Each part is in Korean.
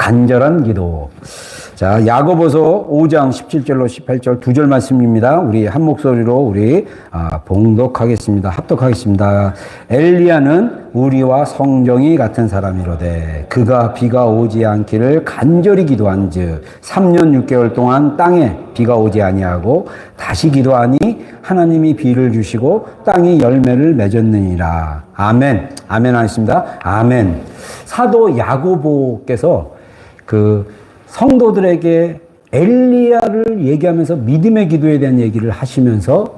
간절한 기도. 자, 야고보서 5장 17절로 18절 두 절 말씀입니다. 우리 한 목소리로 우리 봉독하겠습니다. 합독하겠습니다. 엘리야는 우리와 성정이 같은 사람이로되 그가 비가 오지 않기를 간절히 기도한즉 3년 6개월 동안 땅에 비가 오지 아니하고 다시 기도하니 하나님이 비를 주시고 땅이 열매를 맺었느니라. 아멘. 아멘 하겠습니다. 아멘. 사도 야고보께서 성도들에게 엘리야를 얘기하면서 믿음의 기도에 대한 얘기를 하시면서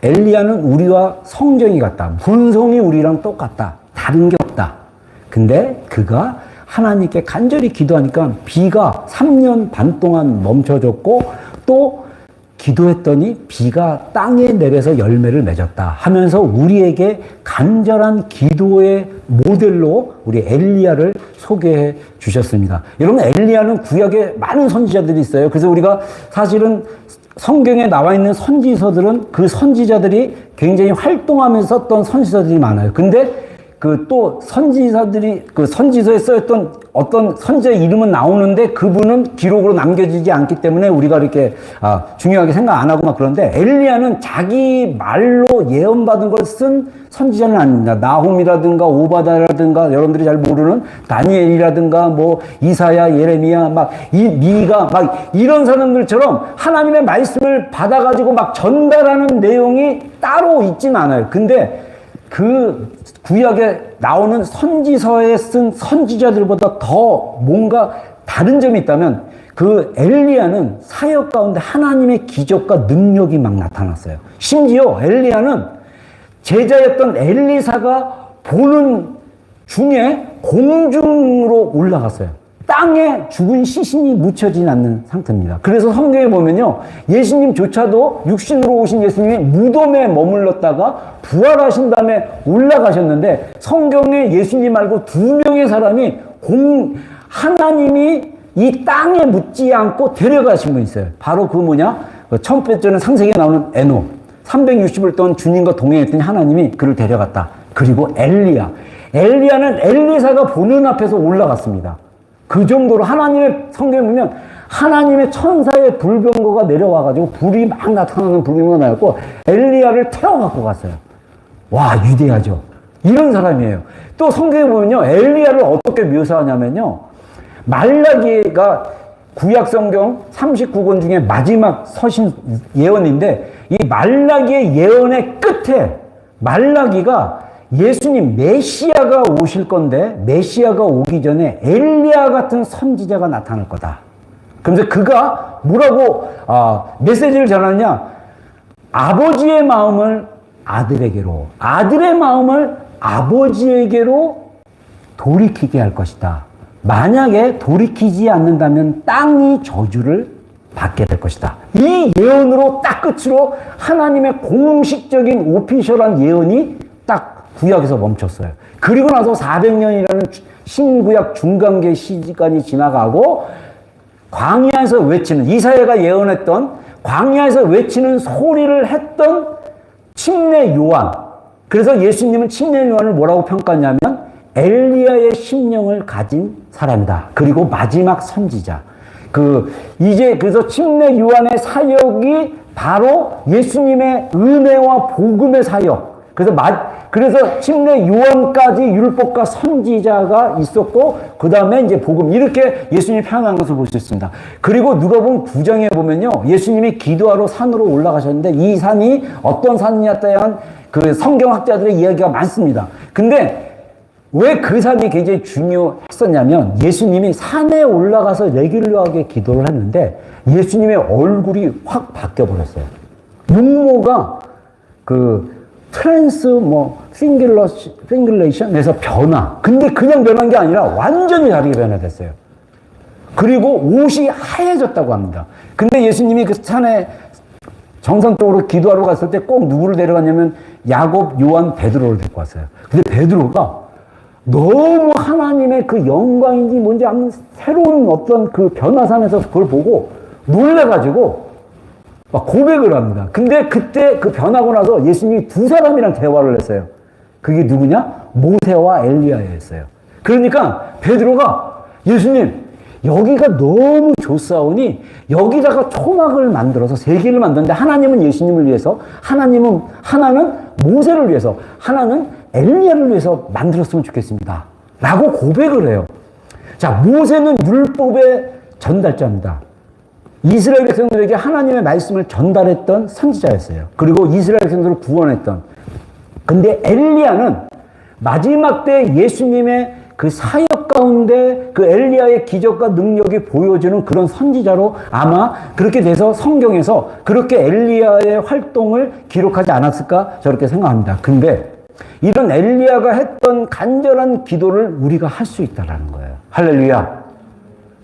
엘리야는 우리와 성정이 같다. 분성이 우리랑 똑같다. 다른 게 없다. 근데 그가 하나님께 간절히 기도하니까 비가 3년 반 동안 멈춰졌고 또 기도했더니 비가 땅에 내려서 열매를 맺었다 하면서 우리에게 간절한 기도의 모델로 우리 엘리야를 소개해 주셨습니다. 여러분, 엘리야는 구약에 많은 선지자들이 있어요. 그래서 우리가 사실은 성경에 나와 있는 선지서들은 그 선지자들이 굉장히 활동하면서 썼던 선지서들이 많아요. 근데 또 선지자들이 선지서에 쓰였던 어떤 선지자의 이름은 나오는데 그분은 기록으로 남겨지지 않기 때문에 우리가 이렇게 중요하게 생각 안 하고 막 그런데 엘리야는 자기 말로 예언받은 걸 쓴 선지자는 아닙니다. 나홈이라든가 오바다라든가 여러분들이 잘 모르는 다니엘이라든가 뭐 이사야, 예레미야, 미가 이런 사람들처럼 하나님의 말씀을 받아가지고 막 전달하는 내용이 따로 있진 않아요. 근데 그 구약에 나오는 선지서에 쓴 선지자들보다 더 뭔가 다른 점이 있다면 그 엘리야는 사역 가운데 하나님의 기적과 능력이 막 나타났어요. 심지어 엘리야는 제자였던 엘리사가 보는 중에 공중으로 올라갔어요. 땅에 죽은 시신이 묻혀지지 않는 상태입니다. 그래서 성경에 보면요, 예수님조차도 육신으로 오신 예수님이 무덤에 머물렀다가 부활하신 다음에 올라가셨는데 성경에 예수님 말고 두 명의 사람이 하나님이 이 땅에 묻지 않고 데려가신 분이 있어요. 바로 첫 번째는 창세기에 나오는 에녹. 360일 동안 주님과 동행했더니 하나님이 그를 데려갔다. 그리고 엘리야는 엘리사가 보는 앞에서 올라갔습니다. 그 정도로 하나님의 성경에 보면 하나님의 천사의 불병거가 내려와가지고 불이 막 나타나는 불병거가 나왔고 엘리야를 태워갖고 갔어요. 와, 위대하죠. 이런 사람이에요. 또 성경에 보면요, 엘리야를 어떻게 묘사하냐면요, 말라기가 구약 성경 39권 중에 마지막 서신 예언인데 이 말라기의 예언의 끝에 말라기가 예수님 메시아가 오실 건데 메시아가 오기 전에 엘리야 같은 선지자가 나타날 거다. 그런데 그가 뭐라고 메시지를 전하느냐? 아버지의 마음을 아들에게로, 아들의 마음을 아버지에게로 돌이키게 할 것이다. 만약에 돌이키지 않는다면 땅이 저주를 받게 될 것이다. 이 예언으로 딱 끝으로 하나님의 공식적인 오피셜한 예언이 딱 구약에서 멈췄어요. 그리고 나서 400년이라는 신구약 중간계 시간이 지나가고 광야에서 외치는, 이사야가 예언했던 광야에서 외치는 소리를 했던 침례 요한. 그래서 예수님은 침례 요한을 뭐라고 평가하냐면 엘리야의 심령을 가진 사람이다. 그리고 마지막 선지자. 그래서 침례 요한의 사역이 바로 예수님의 은혜와 복음의 사역. 그래서 침례 요한까지 율법과 선지자가 있었고, 그 다음에 이제 복음, 이렇게 예수님이 표현한 것을 볼 수 있습니다. 그리고 누가복음 9장에 보면요, 예수님이 기도하러 산으로 올라가셨는데 이 산이 어떤 산이냐에 대한 그 성경학자들의 이야기가 많습니다. 근데 왜 그 산이 굉장히 중요했었냐면 예수님이 산에 올라가서 레귤러하게 기도를 했는데 예수님의 얼굴이 확 바뀌어버렸어요. 육모가 핑글레이션에서 변화. 근데 그냥 변한 게 아니라 완전히 다르게 변화됐어요. 그리고 옷이 하얘졌다고 합니다. 근데 예수님이 그 산에 정상적으로 기도하러 갔을 때 꼭 누구를 데려갔냐면 야곱, 요한, 베드로를 데리고 왔어요. 근데 베드로가 너무 하나님의 그 영광인지 뭔지 아무 새로운 어떤 그 변화산에서 그걸 보고 놀래가지고 막 고백을 합니다. 근데 그때 그 변하고 나서 예수님이 두 사람이랑 대화를 했어요. 그게 누구냐? 모세와 엘리야였어요. 그러니까 베드로가 예수님, 여기가 너무 좋사오니 여기다가 초막을 만들어서 세 개를 만드는데 하나님은 예수님을 위해서, 하나는 모세를 위해서, 하나는 엘리야를 위해서 만들었으면 좋겠습니다. 라고 고백을 해요. 자, 모세는 율법의 전달자입니다. 이스라엘 백성들에게 하나님의 말씀을 전달했던 선지자였어요. 그리고 이스라엘 백성들을 구원했던. 근데 엘리야는 마지막 때 예수님의 그 사역 가운데 그 엘리야의 기적과 능력이 보여주는 그런 선지자로 아마 그렇게 돼서 성경에서 그렇게 엘리야의 활동을 기록하지 않았을까 저렇게 생각합니다. 근데 이런 엘리야가 했던 간절한 기도를 우리가 할 수 있다라는 거예요. 할렐루야.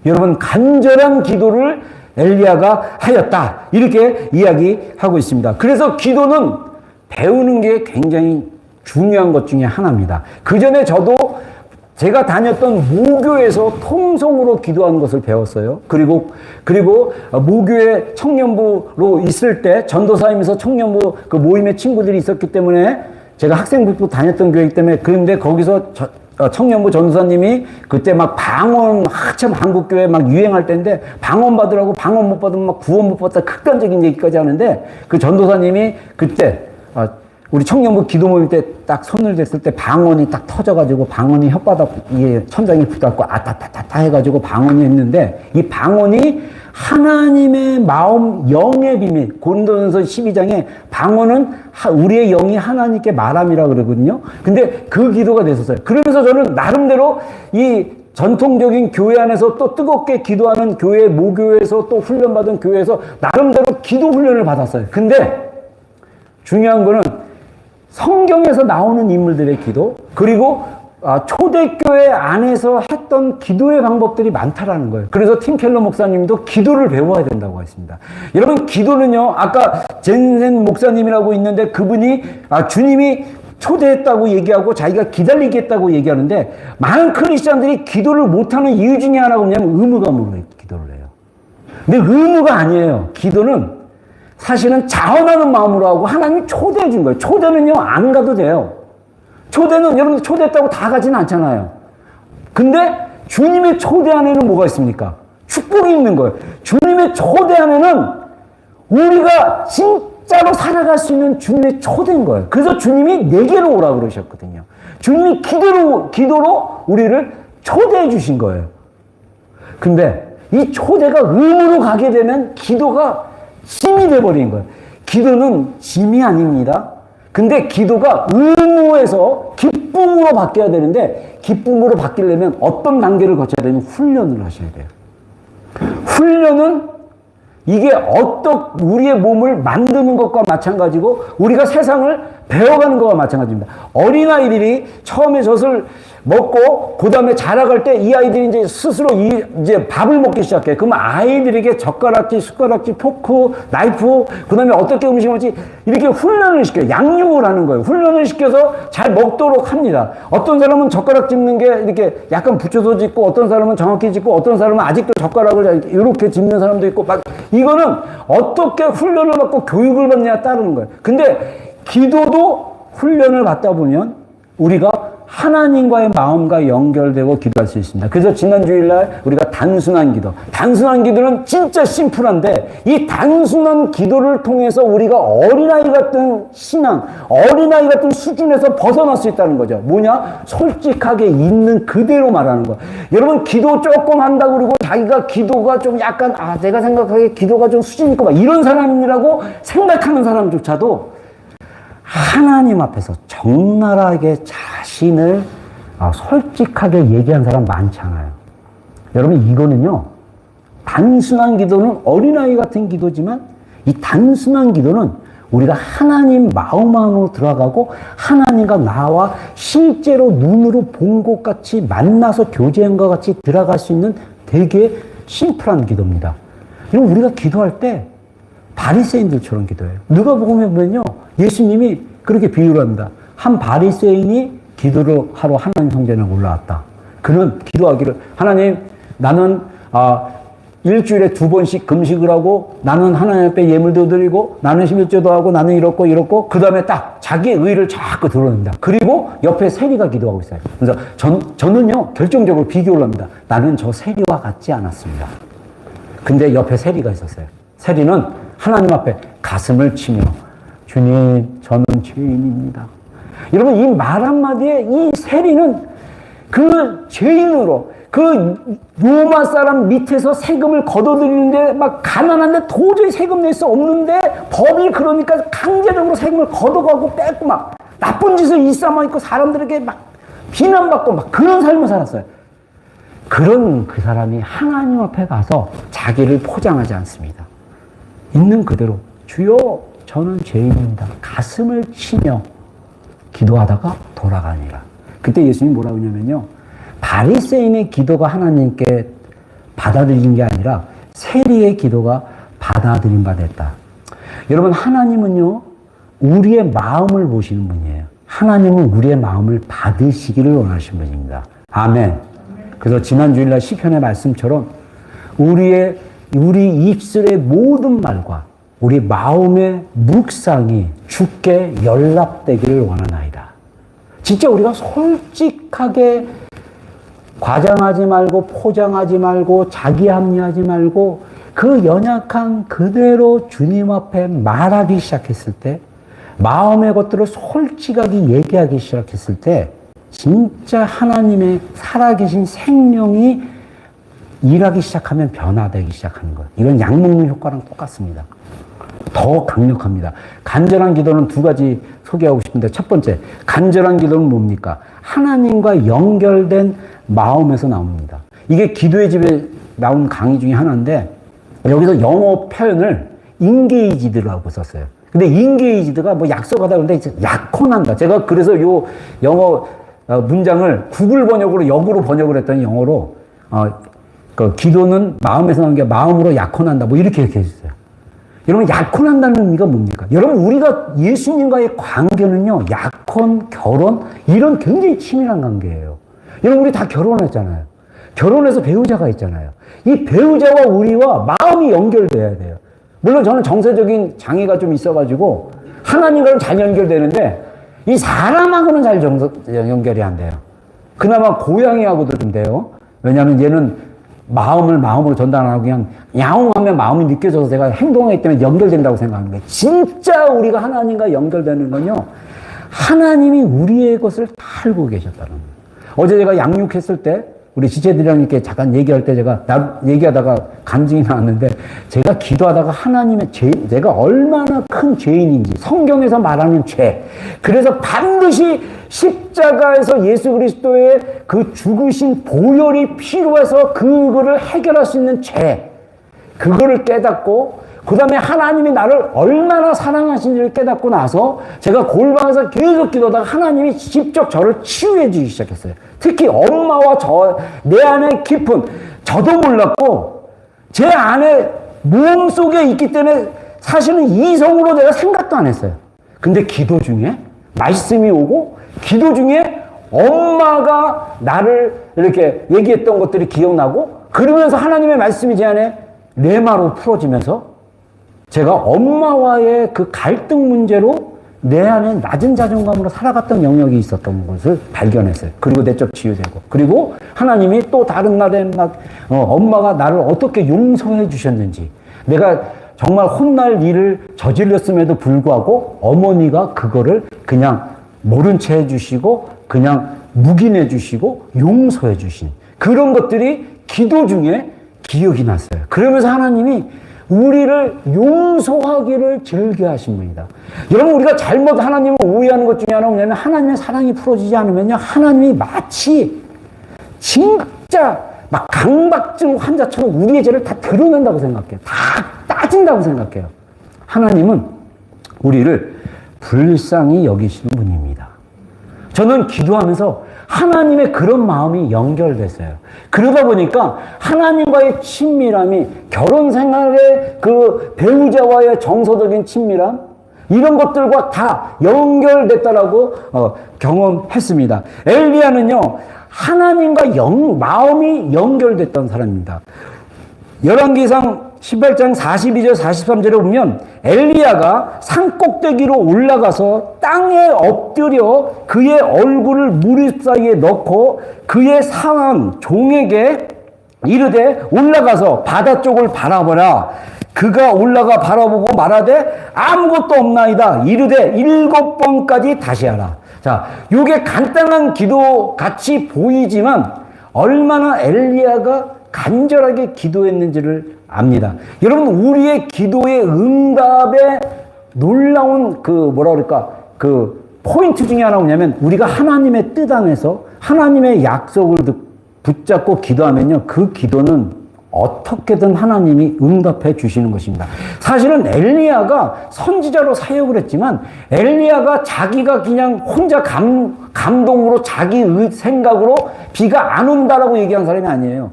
여러분, 간절한 기도를 엘리야가 하였다. 이렇게 이야기하고 있습니다. 그래서 기도는 배우는 게 굉장히 중요한 것 중에 하나입니다. 그 전에 저도 제가 다녔던 모교에서 통성으로 기도하는 것을 배웠어요. 그리고 모교의 청년부로 있을 때 전도사님에서 청년부 그 모임에 친구들이 있었기 때문에 제가 학생부도 다녔던 교회이기 때문에 그런데 거기서 청년부 전도사님이 그때 막 방언 한참 한국교회 막 유행할 때인데 방언 받으라고 방언 못 받으면 막 구원 못 받다 극단적인 얘기까지 하는데 그 전도사님이 그때 우리 청년부 기도 모임 때 딱 손을 댔을 때 방언이 딱 터져가지고 방언이 혓바닥 위에 천장에 붙었고 아따따따따 해가지고 방언이 했는데 이 방언이 하나님의 마음 영의 비밀 고린도전서 12장에 방언은 우리의 영이 하나님께 말함이라 그러거든요. 근데 그 기도가 됐었어요. 그러면서 저는 나름대로 이 전통적인 교회 안에서 또 뜨겁게 기도하는 교회 모교에서 또 훈련받은 교회에서 나름대로 기도 훈련을 받았어요. 근데 중요한 거는 성경에서 나오는 인물들의 기도 그리고 초대교회 안에서 했던 기도의 방법들이 많다라는 거예요. 그래서 팀 켈러 목사님도 기도를 배워야 된다고 했습니다. 여러분, 기도는요, 아까 젠센 목사님이라고 있는데 그분이 주님이 초대했다고 얘기하고 자기가 기다리겠다고 얘기하는데 많은 크리스찬들이 기도를 못하는 이유 중에 하나가 뭐냐면 의무감으로 기도를 해요. 근데 의무가 아니에요. 기도는 사실은 자원하는 마음으로 하고 하나님이 초대해 준 거예요. 초대는요, 안 가도 돼요. 초대는 여러분 초대했다고 다 가지는 않잖아요. 근데 주님의 초대 안에는 뭐가 있습니까? 축복이 있는 거예요. 주님의 초대 안에는 우리가 진짜로 살아갈 수 있는 주님의 초대인 거예요. 그래서 주님이 내게로 오라고 그러셨거든요. 주님이 기도로 우리를 초대해 주신 거예요. 근데 이 초대가 의무로 가게 되면 기도가 짐이 돼버린 거예요. 기도는 짐이 아닙니다. 근데 기도가 의무에서 기쁨으로 바뀌어야 되는데 기쁨으로 바뀌려면 어떤 단계를 거쳐야 되냐면 훈련을 하셔야 돼요. 훈련은 이게 우리의 몸을 만드는 것과 마찬가지고 우리가 세상을 배워가는 것과 마찬가지입니다. 어린아이들이 처음에 젖을 먹고 그 다음에 자라갈 때 이 아이들이 이제 스스로 이제 밥을 먹기 시작해. 그러면 아이들에게 젓가락질, 숟가락질, 포크, 나이프, 그 다음에 어떻게 음식을 먹지 이렇게 훈련을 시켜요. 양육을 하는 거예요. 훈련을 시켜서 잘 먹도록 합니다. 어떤 사람은 젓가락 짚는 게 이렇게 약간 붙여서 짚고 어떤 사람은 정확히 짚고 어떤 사람은 아직도 젓가락을 이렇게 짚는 사람도 있고 막 이거는 어떻게 훈련을 받고 교육을 받느냐에 따르는 거예요. 근데 기도도 훈련을 받다 보면 우리가 하나님과의 마음과 연결되고 기도할 수 있습니다. 그래서 지난 주일날 우리가 단순한 기도는 진짜 심플한데 이 단순한 기도를 통해서 우리가 어린아이 같은 신앙, 어린아이 같은 수준에서 벗어날 수 있다는 거죠. 뭐냐? 솔직하게 있는 그대로 말하는 거. 여러분, 기도 조금 한다고 그러고 자기가 기도가 좀 약간 내가 생각하기에 기도가 좀 수준 있고 막 이런 사람이라고 생각하는 사람조차도 하나님 앞에서 적나라하게 자신을 솔직하게 얘기한 사람 많잖아요. 여러분, 이거는요, 단순한 기도는 어린아이 같은 기도지만 이 단순한 기도는 우리가 하나님 마음 안으로 들어가고 하나님과 나와 실제로 눈으로 본 것 같이 만나서 교제한 것 같이 들어갈 수 있는 되게 심플한 기도입니다. 여러분, 우리가 기도할 때 바리새인들처럼 기도해요. 누가복음에 보면요, 예수님이 그렇게 비유를 합니다. 한 바리새인이 기도를 하러 하나님 성전에 올라왔다. 그는 기도하기를 하나님, 나는 일주일에 2번씩 금식을 하고 나는 하나님 앞에 예물도 드리고 나는 11조도 하고 나는 이렇고 그 다음에 딱 자기의 의를 자꾸 드러냅니다. 그리고 옆에 세리가 기도하고 있어요. 그래서 저는요 결정적으로 비교를 합니다. 나는 저 세리와 같지 않았습니다. 근데 옆에 세리가 있었어요. 세리는 하나님 앞에 가슴을 치며 주님 저는 죄인입니다. 여러분 이 말 한마디에 이 세리는 그 죄인으로 그 로마 사람 밑에서 세금을 걷어들이는데 막 가난한데 도저히 세금 낼 수 없는데 법이 그러니까 강제적으로 세금을 걷어가고 뺏고 막 나쁜 짓을 일삼아 있고 사람들에게 막 비난받고 막 그런 삶을 살았어요. 그런 그 사람이 하나님 앞에 가서 자기를 포장하지 않습니다. 있는 그대로 주여 저는 죄인입니다. 가슴을 치며 기도하다가 돌아가니라. 그때 예수님이 뭐라고 하냐면요. 바리새인의 기도가 하나님께 받아들인 게 아니라 세리의 기도가 받아들인 바 됐다. 여러분 하나님은요. 우리의 마음을 보시는 분이에요. 하나님은 우리의 마음을 받으시기를 원하시는 분입니다. 아멘. 그래서 지난 주일날 시편의 말씀처럼 우리 입술의 모든 말과 우리 마음의 묵상이 주께 연락되기를 원하나이다. 진짜 우리가 솔직하게 과장하지 말고 포장하지 말고 자기 합리하지 말고 그 연약한 그대로 주님 앞에 말하기 시작했을 때 마음의 것들을 솔직하게 얘기하기 시작했을 때 진짜 하나님의 살아계신 생명이 일하기 시작하면 변화되기 시작하는 거예요. 이건 약 먹는 효과랑 똑같습니다. 더 강력합니다. 간절한 기도는 2가지 소개하고 싶은데 첫 번째, 간절한 기도는 뭡니까? 하나님과 연결된 마음에서 나옵니다. 이게 기도의 집에 나온 강의 중에 하나인데 여기서 영어 표현을 인게이지드라고 썼어요. 근데 인게이지드가 뭐 약속하다 그러는데 약혼한다. 제가 그래서 요 영어 문장을 구글 번역으로 역으로 번역을 했더니 영어로 그 기도는 마음에서 나온 게 마음으로 약혼한다. 뭐 이렇게 해주세요. 여러분 약혼한다는 의미가 뭡니까? 여러분 우리가 예수님과의 관계는요. 약혼, 결혼 이런 굉장히 치밀한 관계예요. 여러분 우리 다 결혼했잖아요. 결혼해서 배우자가 있잖아요. 이 배우자와 우리와 마음이 연결돼야 돼요. 물론 저는 정서적인 장애가 좀 있어가지고 하나님과는 잘 연결되는데 이 사람하고는 잘 연결이 안 돼요. 그나마 고양이하고도 좀 돼요. 왜냐하면 얘는 마음으로 전달 안 하고 그냥 야옹하면 마음이 느껴져서 제가 행동하기 때문에 연결된다고 생각하는 거예요. 진짜 우리가 하나님과 연결되는 건요. 하나님이 우리의 것을 다 알고 계셨다는 거예요. 어제 제가 양육했을 때 우리 지체들이랑 이렇게 잠깐 얘기할 때 얘기하다가 간증이 나왔는데 제가 기도하다가 하나님의 제가 얼마나 큰 죄인인지 성경에서 말하는 죄. 그래서 반드시 십자가에서 예수 그리스도의 그 죽으신 보혈이 필요해서 그거를 해결할 수 있는 죄. 그거를 깨닫고 그 다음에 하나님이 나를 얼마나 사랑하신지를 깨닫고 나서 제가 골방에서 계속 기도하다가 하나님이 직접 저를 치유해 주기 시작했어요. 특히 엄마와 내 안에 깊은 저도 몰랐고 제 안에 몸속에 있기 때문에 사실은 이성으로 내가 생각도 안 했어요. 근데 기도 중에 말씀이 오고 기도 중에 엄마가 나를 이렇게 얘기했던 것들이 기억나고 그러면서 하나님의 말씀이 제 안에 레마로 풀어지면서 제가 엄마와의 그 갈등 문제로 내 안에 낮은 자존감으로 살아갔던 영역이 있었던 것을 발견했어요. 그리고 내적 치유되고. 그리고 하나님이 또 다른 날에 엄마가 나를 어떻게 용서해 주셨는지. 내가 정말 혼날 일을 저질렀음에도 불구하고 어머니가 그거를 그냥 모른 채 해주시고 그냥 묵인해 주시고 용서해 주신 그런 것들이 기도 중에 기억이 났어요. 그러면서 하나님이 우리를 용서하기를 즐겨하신 분이다. 여러분 우리가 잘못 하나님을 오해하는 것 중에 하나가 뭐냐면 하나님의 사랑이 풀어지지 않으면요 하나님이 마치 진짜 막 강박증 환자처럼 우리의 죄를 다 드러낸다고 생각해요. 다 따진다고 생각해요. 하나님은 우리를 불쌍히 여기시는 분입니다. 저는 기도하면서 하나님의 그런 마음이 연결됐어요. 그러다 보니까 하나님과의 친밀함이 결혼 생활의 그 배우자와의 정서적인 친밀함 이런 것들과 다 연결됐다라고 경험했습니다. 엘리야는요 하나님과 마음이 연결됐던 사람입니다. 열왕기상 18장 42절 43절에 보면 엘리야가 산 꼭대기로 올라가서 땅에 엎드려 그의 얼굴을 무릎 사이에 넣고 그의 상한 종에게 이르되 올라가서 바다 쪽을 바라보라. 그가 올라가 바라보고 말하되 아무것도 없나이다. 이르되 7번까지 다시 하라. 자, 요게 간단한 기도 같이 보이지만 얼마나 엘리야가 간절하게 기도했는지를 압니다. 여러분, 우리의 기도의 응답에 놀라운 그 포인트 중에 하나 뭐냐면, 우리가 하나님의 뜻 안에서 하나님의 약속을 붙잡고 기도하면요, 그 기도는 어떻게든 하나님이 응답해 주시는 것입니다. 사실은 엘리야가 선지자로 사역을 했지만, 엘리야가 자기가 그냥 혼자 감동으로 자기 생각으로 비가 안 온다라고 얘기한 사람이 아니에요.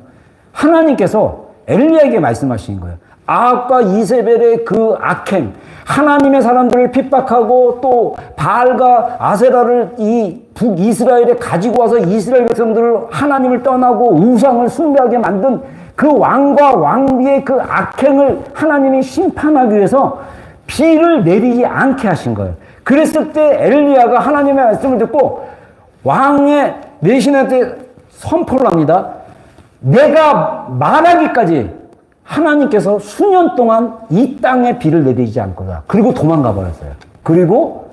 하나님께서 엘리야에게 말씀하신 거예요. 아합과 이세벨의 그 악행, 하나님의 사람들을 핍박하고 또 바알과 아세라를 이 북이스라엘에 가지고 와서 이스라엘 백성들을 하나님을 떠나고 우상을 숭배하게 만든 그 왕과 왕비의 그 악행을 하나님이 심판하기 위해서 비를 내리지 않게 하신 거예요. 그랬을 때 엘리야가 하나님의 말씀을 듣고 왕의 내신한테 선포를 합니다. 내가 말하기까지 하나님께서 수년 동안 이 땅에 비를 내리지 않을 거다. 그리고 도망가 버렸어요. 그리고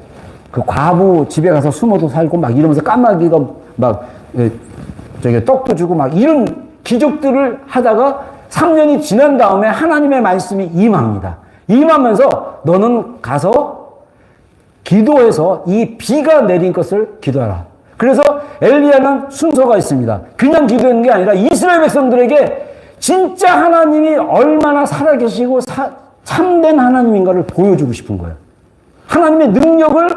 그 과부 집에 가서 숨어도 살고 막 이러면서 까마귀가 막 떡도 주고 막 이런 기적들을 하다가 3년이 지난 다음에 하나님의 말씀이 임합니다. 임하면서 너는 가서 기도해서 이 비가 내린 것을 기도하라. 그래서 엘리야는 순서가 있습니다. 그냥 기도하는 게 아니라 이스라엘 백성들에게 진짜 하나님이 얼마나 살아계시고 참된 하나님인가를 보여주고 싶은 거예요. 하나님의 능력을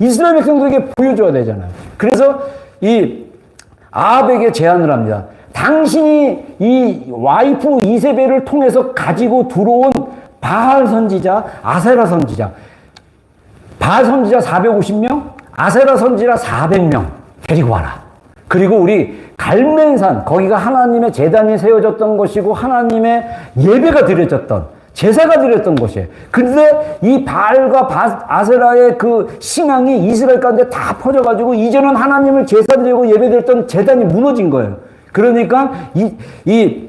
이스라엘 백성들에게 보여줘야 되잖아요. 그래서 이 아합에게 제안을 합니다. 당신이 이 와이프 이세벨을 통해서 가지고 들어온 바알 선지자, 아세라 선지자, 바알 선지자 450명, 아세라 선지자 400명 데리고 와라. 그리고 우리 갈멜산, 거기가 하나님의 제단이 세워졌던 것이고 하나님의 예배가 드려졌던, 제사가 드렸던 곳이에요. 근데 이 바알과 아세라의 그 신앙이 이스라엘 가운데 다 퍼져가지고 이제는 하나님을 제사드리고 예배드렸던 제단이 무너진 거예요. 그러니까 이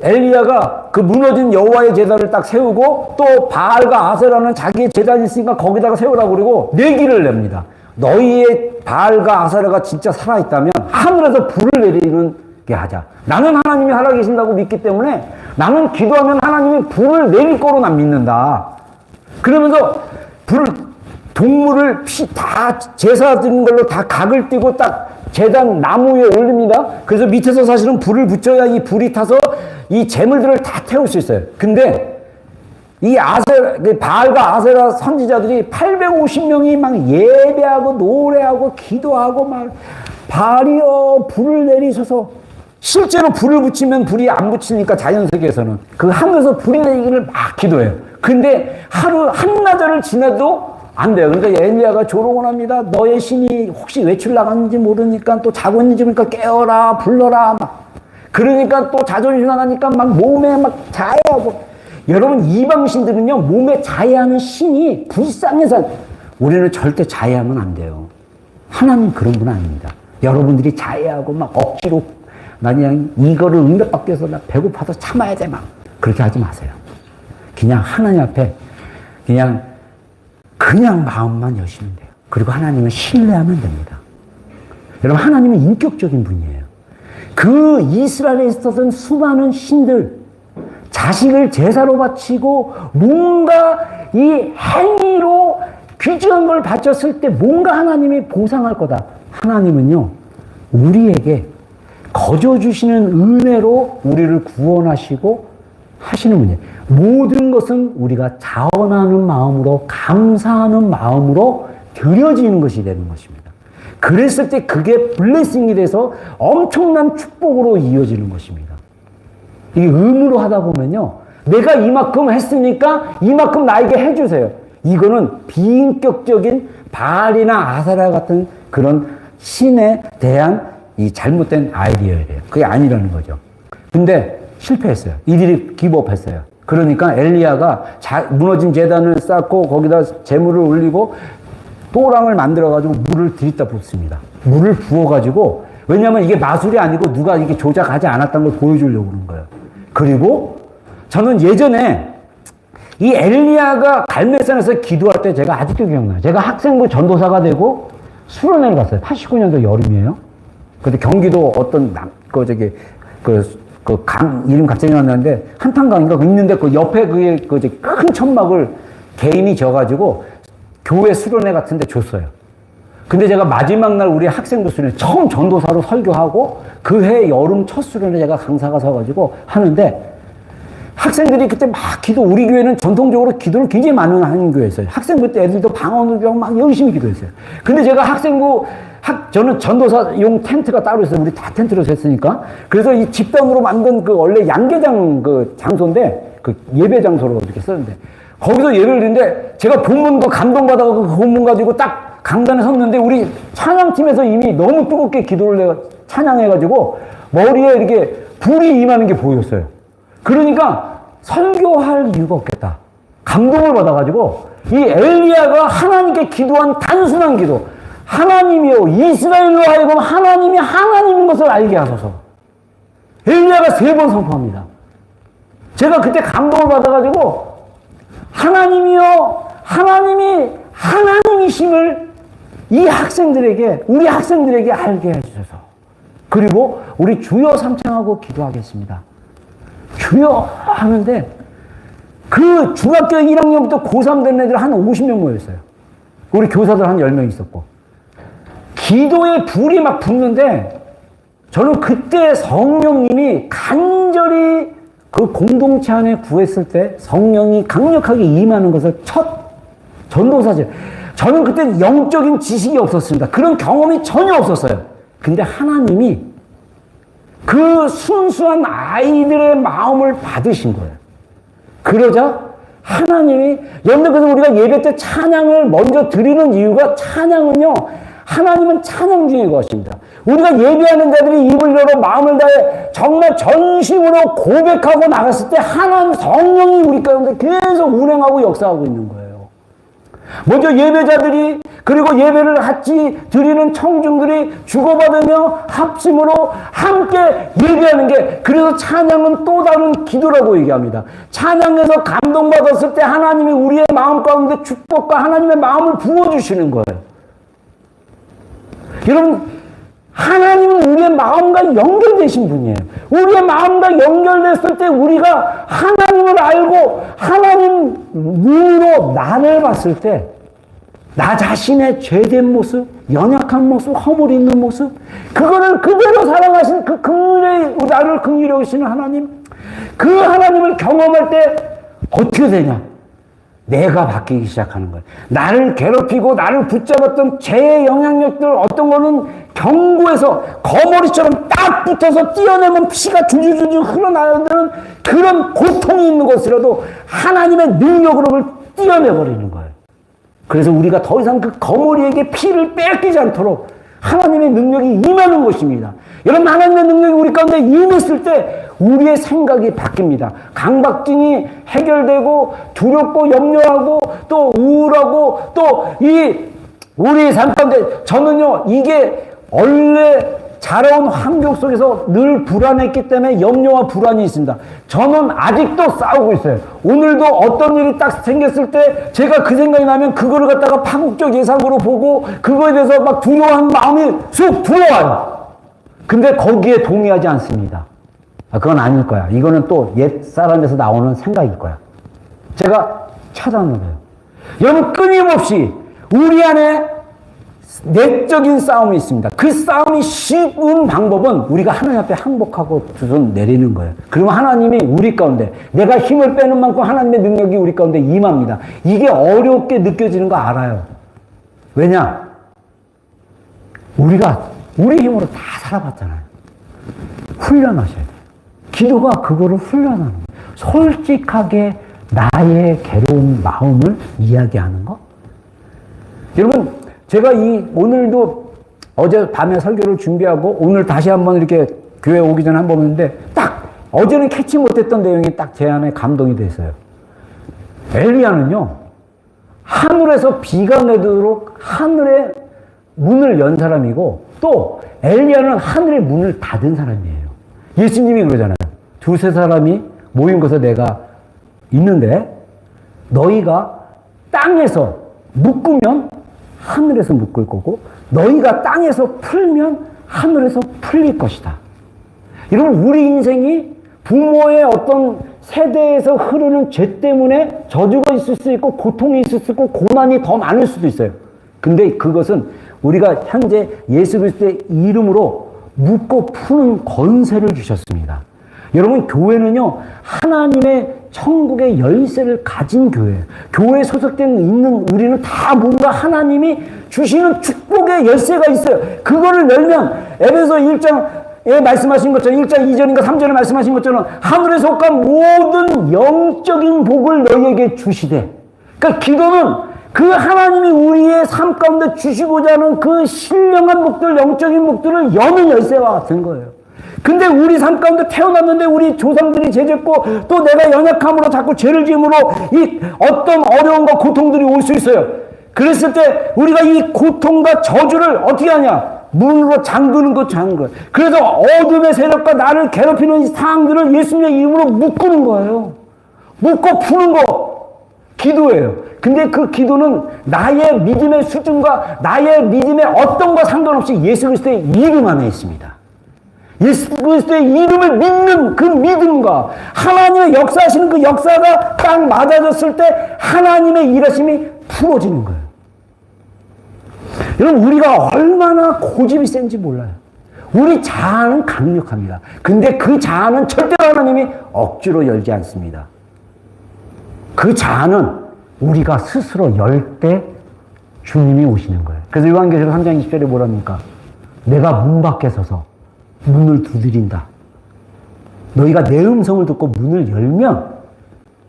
엘리야가 그 무너진 여호와의 제단을 딱 세우고 또 바알과 아세라는 자기의 제단이 있으니까 거기다가 세우라고 그러고 내기를 냅니다. 너희의 바알과 아세라가 진짜 살아있다면 하늘에서 불을 내리는 게 하자. 나는 하나님이 살아계신다고 믿기 때문에 나는 기도하면 하나님이 불을 내릴 거로 난 믿는다. 그러면서 동물을 다 제사 드린 걸로 다 각을 띄고 딱 제단 나무 위에 올립니다. 그래서 밑에서 사실은 불을 붙여야 이 불이 타서 이 재물들을 다 태울 수 있어요. 근데 이 바알과 아세라 선지자들이 850명이 막 예배하고 노래하고 기도하고 막 바알이여 불을 내리셔서, 실제로 불을 붙이면 불이 안 붙이니까 자연세계에서는 그 하늘에서 불이 내리기를 막 기도해요. 근데 하루 한나절을 지나도 안 돼요. 그러니까 엘리야가 조롱을 합니다. 너의 신이 혹시 외출 나갔는지 모르니까 또 자고 있는지 모르니까 깨어라 불러라 막. 그러니까 또 자존심 나가니까 막 몸에 막 자해하고. 여러분, 이방신들은요 몸에 자해하는 신이 불쌍해서, 우리는 절대 자해하면 안 돼요. 하나님 그런 분 아닙니다. 여러분들이 자해하고 막 억지로 나 그냥 이거를 응답받기 위해서 나 배고파서 참아야 돼 막 그렇게 하지 마세요. 그냥 하나님 앞에 그냥 마음만 여시면 돼요. 그리고 하나님을 신뢰하면 됩니다. 여러분, 하나님은 인격적인 분이에요. 그 이스라엘에 있었던 수많은 신들, 자식을 제사로 바치고 뭔가 이 행위로 귀중한 걸 바쳤을 때 뭔가 하나님이 보상할 거다. 하나님은요, 우리에게 거저 주시는 은혜로 우리를 구원하시고 하시는 분이에요. 모든 것은 우리가 자원하는 마음으로, 감사하는 마음으로 드려지는 것이 되는 것입니다. 그랬을 때 그게 블레싱이 돼서 엄청난 축복으로 이어지는 것입니다. 이게 의무로 하다 보면요, 내가 이만큼 했으니까 이만큼 나에게 해주세요. 이거는 비인격적인 바알이나 아세라 같은 그런 신에 대한 이 잘못된 아이디어예요. 그게 아니라는 거죠. 근데 실패했어요. 이들이 기법했어요. 그러니까 엘리야가 무너진 제단을 쌓고 거기다 재물을 올리고 또랑을 만들어가지고 물을 들이다 붓습니다. 물을 부어가지고, 왜냐면 이게 마술이 아니고 누가 이게 조작하지 않았다는 걸 보여주려고 그러는 거예요. 그리고 저는 예전에 이 엘리야가 갈멜산에서 기도할 때 제가 아직도 기억나요. 제가 학생부 전도사가 되고 수련회를 갔어요. 89년도 여름이에요. 그때 경기도 어떤 이름 갑자기 나왔는데 한탄강인가 있는데 그 옆에 그게 큰 천막을 개인이 져가지고 교회 수련회 같은 데 줬어요. 근데 제가 마지막 날 우리 학생부 수련회 처음 전도사로 설교하고 그 해 여름 첫 수련회 제가 강사가 서가지고 하는데 학생들이 그때 막 우리 교회는 전통적으로 기도를 굉장히 많이 하는 교회였어요. 학생부 때 애들도 방언을 배우고 막 열심히 기도했어요. 근데 제가 저는 전도사용 텐트가 따로 있어요. 우리 다 텐트로 샜으니까. 그래서 이 집단으로 만든 원래 양계장 장소인데, 예배 장소로 이렇게 썼는데, 거기서 예배를 드는데, 제가 본문 감동받아서 그 본문 가지고 딱 강단에 섰는데, 우리 찬양팀에서 이미 너무 뜨겁게 기도를 내가 찬양해가지고, 머리에 이렇게 불이 임하는 게 보였어요. 그러니까 설교할 이유가 없겠다. 감동을 받아가지고, 이 엘리야가 하나님께 기도한 단순한 기도, 하나님이요 이스라엘로 하여금 하나님이 하나님인 것을 알게 하소서. 엘리야가 3번 선포합니다. 제가 그때 감동을 받아가지고 하나님이요 하나님이 하나님이심을 이 학생들에게, 우리 학생들에게 알게 해주셔서. 그리고 우리 주여 삼창하고 기도하겠습니다. 주여 하는데 그 중학교 1학년부터 고3 된 애들 한 50명 모였어요. 우리 교사들 한 10명 있었고. 기도에 불이 막 붙는데 저는 그때 성령님이 간절히 그 공동체 안에 구했을 때 성령이 강력하게 임하는 것을 첫 전도사죠. 저는 그때 영적인 지식이 없었습니다. 그런 경험이 전혀 없었어요. 근데 하나님이 그 순수한 아이들의 마음을 받으신 거예요. 그러자 하나님이, 여러분들 그래서 우리가 예배 때 찬양을 먼저 드리는 이유가, 찬양은요 하나님은 찬양 중에 것입니다. 우리가 예배하는 자들이 입을 열어 마음을 다해 정말 전심으로 고백하고 나갔을 때 하나님 성령이 우리 가운데 계속 운행하고 역사하고 있는 거예요. 먼저 예배자들이, 그리고 예배를 같이 드리는 청중들이 주고받으며 합심으로 함께 예배하는 게, 그래서 찬양은 또 다른 기도라고 얘기합니다. 찬양에서 감동받았을 때 하나님이 우리의 마음 가운데 축복과 하나님의 마음을 부어주시는 거예요. 여러분, 하나님은 우리의 마음과 연결되신 분이에요. 우리의 마음과 연결됐을 때 우리가 하나님을 알고 하나님 눈으로 나를 봤을 때 나 자신의 죄된 모습, 연약한 모습, 허물 있는 모습, 그거를 그대로 사랑하신 그 나를 긍휼히 여기시는 하나님, 그 하나님을 경험할 때 어떻게 되냐? 내가 바뀌기 시작하는 거예요. 나를 괴롭히고 나를 붙잡았던 죄의 영향력들, 어떤 거는 경고에서 거머리처럼 딱 붙어서 띄어내면 피가 줄줄줄 흘러나오는 그런 고통이 있는 것이라도 하나님의 능력으로 그걸 띄어내버리는 거예요. 그래서 우리가 더 이상 그 거머리에게 피를 뺏기지 않도록 하나님의 능력이 임하는 것입니다. 여러분, 하나님의 능력이 우리 가운데 임했을 때 우리의 생각이 바뀝니다. 강박증이 해결되고 두렵고 염려하고 또 우울하고 또 우리의 삶 가운데, 저는요 이게 원래 자라온 환경 속에서 늘 불안했기 때문에 염려와 불안이 있습니다. 저는 아직도 싸우고 있어요. 오늘도 어떤 일이 딱 생겼을 때 제가 그 생각이 나면 그거를 갖다가 파국적 예상으로 보고 그거에 대해서 막 두려워하는 마음이 쑥 들어와요. 근데 거기에 동의하지 않습니다. 그건 아닐 거야. 이거는 또 옛사람에서 나오는 생각일 거야. 제가 찾아놓은 거예요. 여러분, 끊임없이 우리 안에 내적인 싸움이 있습니다. 그 싸움이 쉬운 방법은 우리가 하나님 앞에 항복하고 두 손 내리는 거예요. 그러면 하나님이 우리 가운데, 내가 힘을 빼는 만큼 하나님의 능력이 우리 가운데 임합니다. 이게 어렵게 느껴지는 거 알아요. 왜냐? 우리가 우리 힘으로 다 살아봤잖아요. 훈련하셔야 돼요. 기도가 그거를 훈련하는 거예요. 솔직하게 나의 괴로운 마음을 이야기하는 거. 여러분, 제가 오늘도 어제 밤에 설교를 준비하고 오늘 다시 한번 이렇게 교회 오기 전에 한번 했는데 딱 어제는 캐치 못했던 내용이 딱 제 안에 감동이 됐어요. 엘리야는요, 하늘에서 비가 내도록 하늘의 문을 연 사람이고, 또 엘리야는 하늘의 문을 닫은 사람이에요. 예수님이 그러잖아요. 두세 사람이 모인 곳에 내가 있는데 너희가 땅에서 묶으면 하늘에서 묶을 거고, 너희가 땅에서 풀면 하늘에서 풀릴 것이다. 여러분, 우리 인생이 부모의 어떤 세대에서 흐르는 죄 때문에 저주가 있을 수 있고, 고통이 있을 수 있고, 고난이 더 많을 수도 있어요. 근데 그것은 우리가 현재 예수 그리스도의 이름으로 묶고 푸는 권세를 주셨습니다. 여러분, 교회는요, 하나님의 천국의 열쇠를 가진 교회예요. 교회에 소속된 있는 우리는 다 뭔가 하나님이 주시는 축복의 열쇠가 있어요. 그거를 열면 에베소 1장에 말씀하신 것처럼 1장 2절인가 3절에 말씀하신 것처럼 하늘에 속한 모든 영적인 복을 너희에게 주시되, 그러니까 기도는 그 하나님이 우리의 삶 가운데 주시고자 하는 그 신령한 복들, 영적인 복들을 여는 열쇠와 같은 거예요. 근데 우리 삶 가운데 태어났는데 우리 조상들이 죄졌고, 또 내가 연약함으로 자꾸 죄를 지음으로 이 어떤 어려움과 고통들이 올 수 있어요. 그랬을 때 우리가 이 고통과 저주를 어떻게 하냐? 문으로 잠그는 것, 잠그는. 그래서 어둠의 세력과 나를 괴롭히는 이 상황들을 예수님의 이름으로 묶는 거예요. 묶고 푸는 거, 기도예요. 근데 그 기도는 나의 믿음의 수준과 나의 믿음의 어떤 것 상관없이 예수 그리스도의 이름 안에 있습니다. 예수 그리스도의 이름을 믿는 그 믿음과 하나님의 역사하시는 그 역사가 딱 맞아졌을 때 하나님의 일하심이 풀어지는 거예요. 여러분, 우리가 얼마나 고집이 센지 몰라요. 우리 자아는 강력합니다. 근데 그 자아는 절대로 하나님이 억지로 열지 않습니다. 그 자아는 우리가 스스로 열 때 주님이 오시는 거예요. 그래서 요한계시록 3장 20절에 뭐랍니까? 내가 문 밖에 서서 문을 두드린다. 너희가 내 음성을 듣고 문을 열면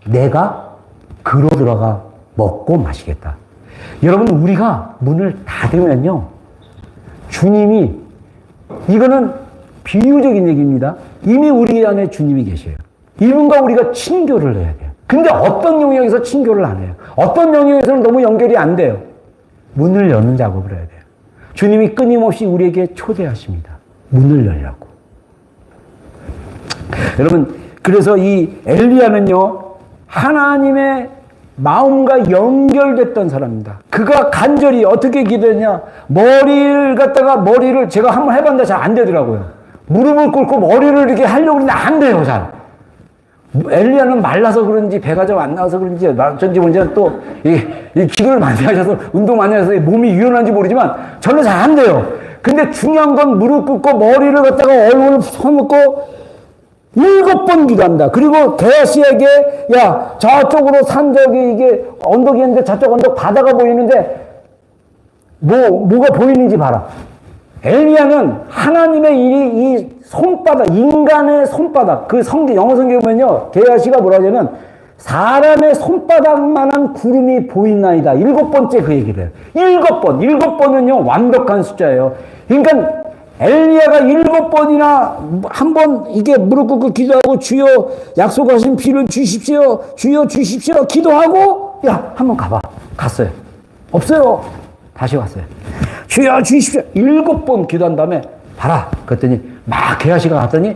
내가 그로 들어가 먹고 마시겠다. 여러분, 우리가 문을 닫으면요, 주님이, 이거는 비유적인 얘기입니다. 이미 우리 안에 주님이 계셔요. 이분과 우리가 친교를 해야 돼요. 근데 어떤 영역에서 친교를 안 해요? 어떤 영역에서는 너무 연결이 안 돼요. 문을 여는 작업을 해야 돼요. 주님이 끊임없이 우리에게 초대하십니다. 문을 열라고. 여러분, 그래서 이 엘리야는요, 하나님의 마음과 연결됐던 사람입니다. 그가 간절히 어떻게 기도했냐? 머리를 제가 한번 해봤는데 잘 안 되더라고요. 무릎을 꿇고 머리를 이렇게 하려고 했는데 안 돼요, 잘. 엘리야는 말라서 그런지 배가 좀 안 나와서 그런지 어쩐지 모르지만 또 이 기도를 많이 하셔서 운동 많이 하셔서 몸이 유연한지 모르지만 저는 잘 안 돼요. 근데 중요한 건 무릎 꿇고 머리를 갖다가 얼굴을 서먹고 7번 기도합니다. 그리고 게하시에게, 야, 저쪽으로 산 저기 이게 언덕이 있는데 저쪽 언덕 바다가 보이는데 뭐가 보이는지 봐라. 엘리야는 하나님의 이 손바닥, 인간의 손바닥, 그 영어 성경에 보면요, 게하시가 뭐라 하냐면 사람의 손바닥만한 구름이 보이나이다. 7번째 그 얘기를 해요. 7번. 7번은요, 완벽한 숫자예요. 그러니까 엘리야가 7번이나 한번 이게 무릎 꿇고 기도하고 주여 약속하신 비를 주십시오. 주여 주십시오. 기도하고, 야, 한번 가봐. 갔어요. 없어요. 다시 왔어요. 주여 주십시오. 7번 기도한 다음에 봐라. 그랬더니 막 게하시가 갔더니,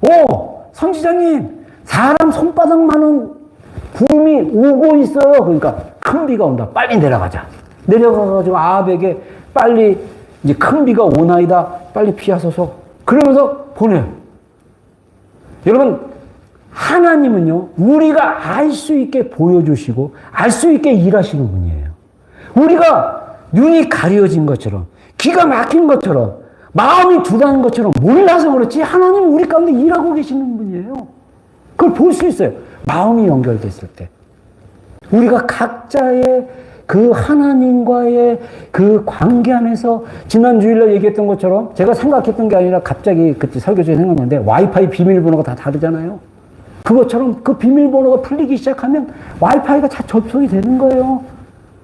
오, 선지자님, 사람 손바닥만한 구름이 오고 있어요. 그러니까 큰 비가 온다. 빨리 내려가자. 내려가가지고 아합에게 빨리 이제 큰 비가 오나이다. 빨리 피하소서. 그러면서 보내요. 여러분, 하나님은요, 우리가 알 수 있게 보여주시고 알 수 있게 일하시는 분이에요. 우리가 눈이 가려진 것처럼, 기가 막힌 것처럼, 마음이 두다는 것처럼 몰라서 그렇지 하나님은 우리 가운데 일하고 계시는 분이에요. 그걸 볼 수 있어요. 마음이 연결됐을 때. 우리가 각자의 그 하나님과의 그 관계 안에서 지난 주일날 얘기했던 것처럼 제가 생각했던 게 아니라 갑자기 그때 설교 중에 생각났는데 와이파이 비밀번호가 다 다르잖아요. 그것처럼 그 비밀번호가 풀리기 시작하면 와이파이가 다 접속이 되는 거예요.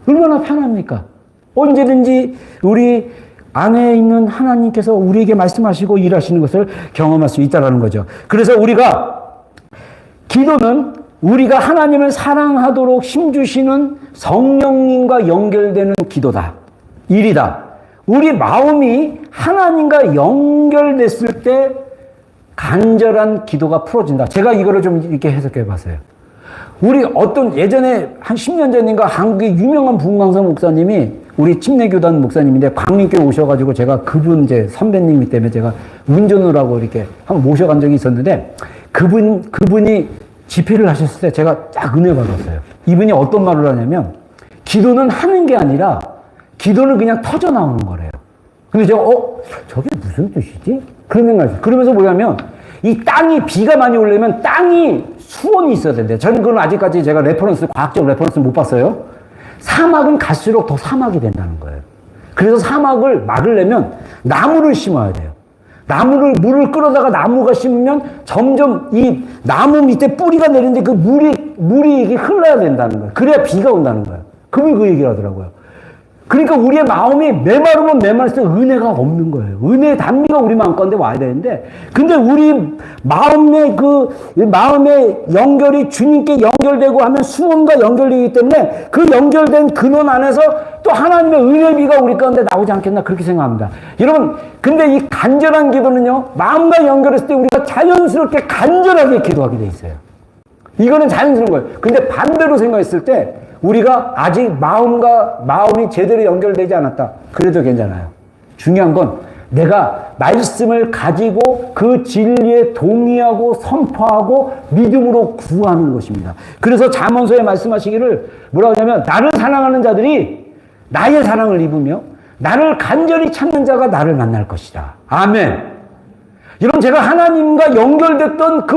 얼마나 편합니까? 언제든지 우리 안에 있는 하나님께서 우리에게 말씀하시고 일하시는 것을 경험할 수 있다는 거죠. 그래서 기도는 우리가 하나님을 사랑하도록 힘주시는 성령님과 연결되는 기도다. 일이다. 우리 마음이 하나님과 연결됐을 때 간절한 기도가 풀어진다. 제가 이거를 좀 이렇게 해석해 봤어요. 우리 예전에 한 10년 전인가 한국의 유명한 부흥강사 목사님이 우리 침례교단 목사님인데 광림교회 오셔가지고 제가 그분 선배님이 때문에 제가 운전을 하고 이렇게 한번 모셔간 적이 있었는데 그분이 집회를 하셨을 때 제가 딱 은혜 받았어요. 이분이 어떤 말을 하냐면 기도는 하는 게 아니라 기도는 그냥 터져 나오는 거래요. 근데 제가 저게 무슨 뜻이지? 그런 생각이 있어요. 그러면서 뭐냐면 이 땅이 비가 많이 오려면 땅이 수온이 있어야 된대요. 저는 그건 아직까지 제가 과학적 레퍼런스 못 봤어요. 사막은 갈수록 더 사막이 된다는 거예요. 그래서 사막을 막으려면 나무를 심어야 돼요. 물을 끌어다가 나무가 심으면 점점 이 나무 밑에 뿌리가 내리는데 그 물이 이게 흘러야 된다는 거예요. 그래야 비가 온다는 거예요. 그분이 그 얘기를 하더라고요. 그러니까 우리의 마음이 메마르면 메마를수록 은혜가 없는 거예요. 은혜의 단비가 우리 마음 가운데 와야 되는데, 근데 우리 마음의 연결이 주님께 연결되고 하면 수원과 연결되기 때문에 그 연결된 근원 안에서 또 하나님의 은혜비가 우리 가운데 나오지 않겠나 그렇게 생각합니다. 여러분, 근데 이 간절한 기도는요, 마음과 연결했을 때 우리가 자연스럽게 간절하게 기도하게 돼 있어요. 이거는 자연스러운 거예요. 근데 반대로 생각했을 때 우리가 아직 마음이 제대로 연결되지 않았다. 그래도 괜찮아요. 중요한 건 내가 말씀을 가지고 그 진리에 동의하고 선포하고 믿음으로 구하는 것입니다. 그래서 잠언서에 말씀하시기를 뭐라고 하냐면 나를 사랑하는 자들이 나의 사랑을 입으며 나를 간절히 찾는 자가 나를 만날 것이다. 아멘. 여러분, 제가 하나님과 연결됐던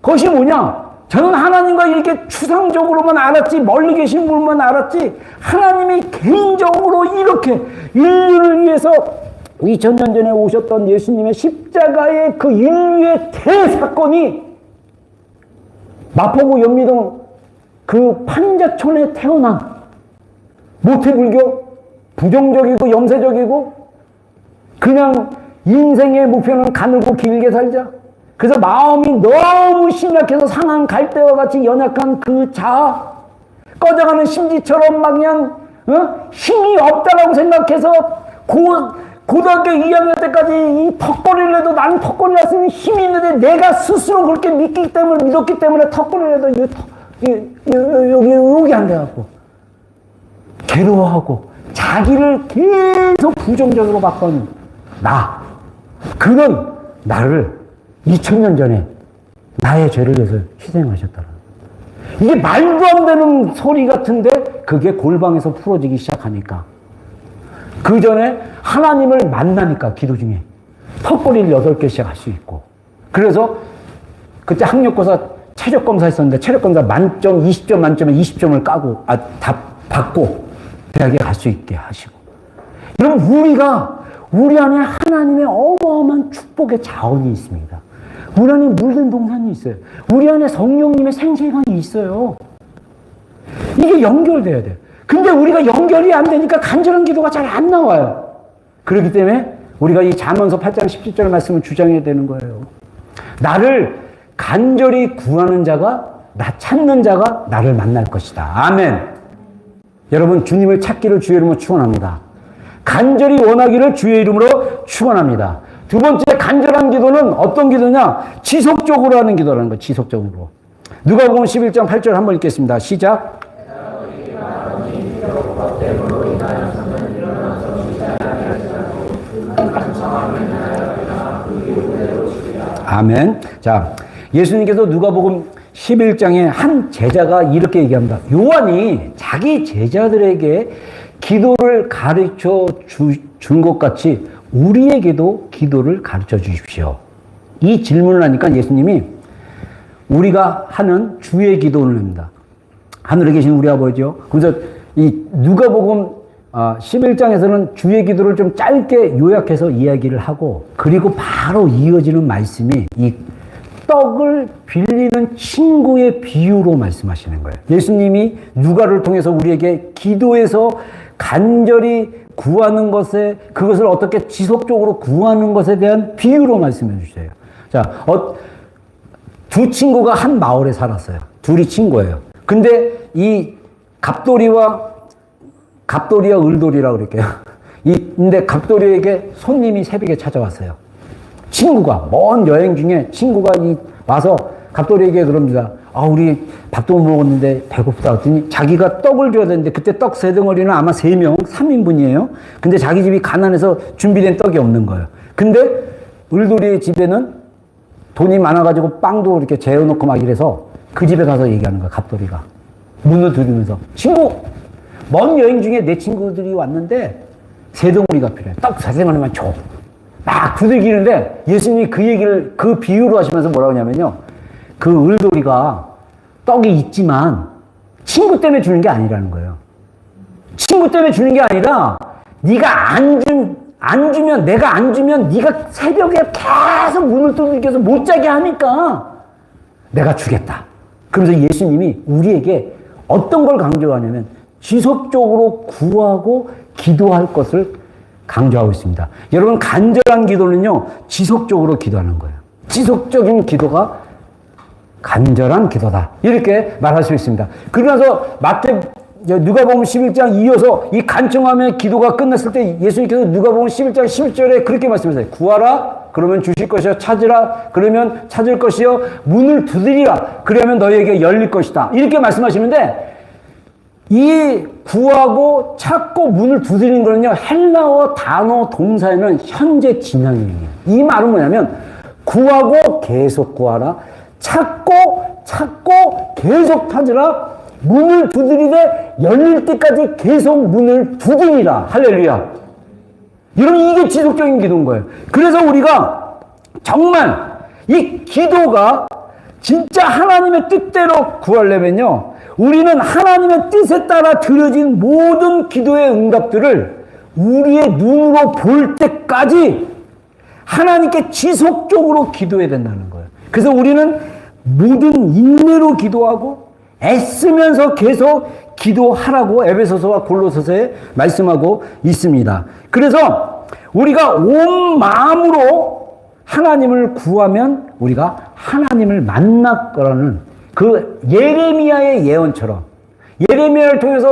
그것이 뭐냐? 저는 하나님과 이렇게 추상적으로만 알았지, 멀리 계신 분만 알았지, 하나님이 개인적으로 이렇게 인류를 위해서 2000년 전에 오셨던 예수님의 십자가의 그 인류의 대사건이 마포구 연미동 그 판자촌에 태어난 모태불교, 부정적이고 염세적이고 그냥 인생의 목표는 가늘고 길게 살자. 그래서 마음이 너무 심약해서 상한 갈대와 같이 연약한 그 자아, 꺼져가는 심지처럼 막 그냥 힘이 없다라고 생각해서 고등학교 2학년 때까지 이 턱걸이를 해도 나는 턱걸이를 할 수 있는 힘이 있는데 내가 스스로 그렇게 믿었기 때문에 턱걸이를 해도 여기 안 돼갖고 괴로워하고 자기를 계속 부정적으로 바꿔는 그런 나를 2000년 전에 나의 죄를 위해서 희생하셨다는 이게 말도 안 되는 소리 같은데 그게 골방에서 풀어지기 시작하니까 그 전에 하나님을 만나니까 기도 중에 턱걸이를 8개씩 할 수 있고 그래서 그때 학력고사 체력검사 했었는데 체력검사 만점 20점 만점에 20점을 까고 다 받고 대학에 갈 수 있게 하시고 여러분 우리 안에 하나님의 어마어마한 축복의 자원이 있습니다. 우리 안에 물든 동산이 있어요. 우리 안에 성령님의 생생함이 있어요. 이게 연결돼야 돼요. 근데 우리가 연결이 안 되니까 간절한 기도가 잘 안 나와요. 그렇기 때문에 우리가 이 잠언서 8장 17절 말씀을 주장해야 되는 거예요. 나를 간절히 구하는 자가, 나 찾는 자가 나를 만날 것이다. 아멘. 여러분, 주님을 찾기를 주의 이름으로 축원합니다. 간절히 원하기를 주의 이름으로 축원합니다. 두 번째, 간절한 기도는 어떤 기도냐? 지속적으로 하는 기도라는 거예요. 지속적으로. 누가복음 11장 8절 한번 읽겠습니다. 시작. 아멘. 자, 예수님께서 누가복음 11장에 한 제자가 이렇게 얘기합니다. 요한이 자기 제자들에게 기도를 가르쳐 준 것 같이 우리에게도 기도를 가르쳐 주십시오. 이 질문을 하니까 예수님이 우리가 하는 주의 기도를 합니다. 하늘에 계신 우리 아버지요. 그래서 이 누가복음 11장에서는 주의 기도를 좀 짧게 요약해서 이야기를 하고 그리고 바로 이어지는 말씀이 이 떡을 빌리는 친구의 비유로 말씀하시는 거예요. 예수님이 누가를 통해서 우리에게 기도에서 간절히 구하는 것에, 그것을 어떻게 지속적으로 구하는 것에 대한 비유로 말씀해 주세요. 자, 두 친구가 한 마을에 살았어요. 둘이 친구예요. 근데 이 갑돌이와 을돌이라고 그럴게요. 근데 갑돌이에게 손님이 새벽에 찾아왔어요. 친구가, 먼 여행 중에 친구가 와서 갑돌이에게 그럽니다. 우리 밥도 못 먹었는데 배고프다 했더니 자기가 떡을 줘야 되는데 그때 떡 3덩어리는 아마 3명, 3인분이에요. 근데 자기 집이 가난해서 준비된 떡이 없는 거예요. 근데 을돌이의 집에는 돈이 많아가지고 빵도 이렇게 재워놓고 막 이래서 그 집에 가서 얘기하는 거야, 갑돌이가. 문을 두드리면서. 친구! 먼 여행 중에 내 친구들이 왔는데 3덩어리가 필요해. 떡 3덩어리만 줘. 막 두들기는데 예수님이 그 얘기를, 그 비유로 하시면서 뭐라고 하냐면요. 그 을돌이가 떡이 있지만 친구 때문에 주는 게 아니라는 거예요. 친구 때문에 주는 게 아니라 네가 안 주면, 내가 안 주면 네가 새벽에 계속 문을 두들겨서 못 자게 하니까 내가 주겠다. 그러면서 예수님이 우리에게 어떤 걸 강조하냐면 지속적으로 구하고 기도할 것을 강조하고 있습니다. 여러분, 간절한 기도는요, 지속적으로 기도하는 거예요. 지속적인 기도가 간절한 기도다. 이렇게 말할 수 있습니다. 그러면서 누가복음 11장 이어서 이 간청함의 기도가 끝났을 때 예수님께서 누가복음 11장 11절에 그렇게 말씀하세요. 구하라, 그러면 주실 것이요. 찾으라, 그러면 찾을 것이요. 문을 두드리라, 그러면 너희에게 열릴 것이다. 이렇게 말씀하시는데, 이 구하고 찾고 문을 두드리는 거는요, 헬라어 단어 동사에는 현재 진행형이에요. 이 말은 뭐냐면 구하고 계속 구하라, 찾고 계속 찾으라, 문을 두드리되 열릴 때까지 계속 문을 두드리라. 할렐루야. 여러분, 이게 지속적인 기도인 거예요. 그래서 우리가 정말 이 기도가 진짜 하나님의 뜻대로 구하려면요, 우리는 하나님의 뜻에 따라 드려진 모든 기도의 응답들을 우리의 눈으로 볼 때까지 하나님께 지속적으로 기도해야 된다는 거예요. 그래서 우리는 모든 인내로 기도하고 애쓰면서 계속 기도하라고 에베소서와 골로새서에 말씀하고 있습니다. 그래서 우리가 온 마음으로 하나님을 구하면 우리가 하나님을 만날 거라는 그 예레미야의 예언처럼, 예레미야를 통해서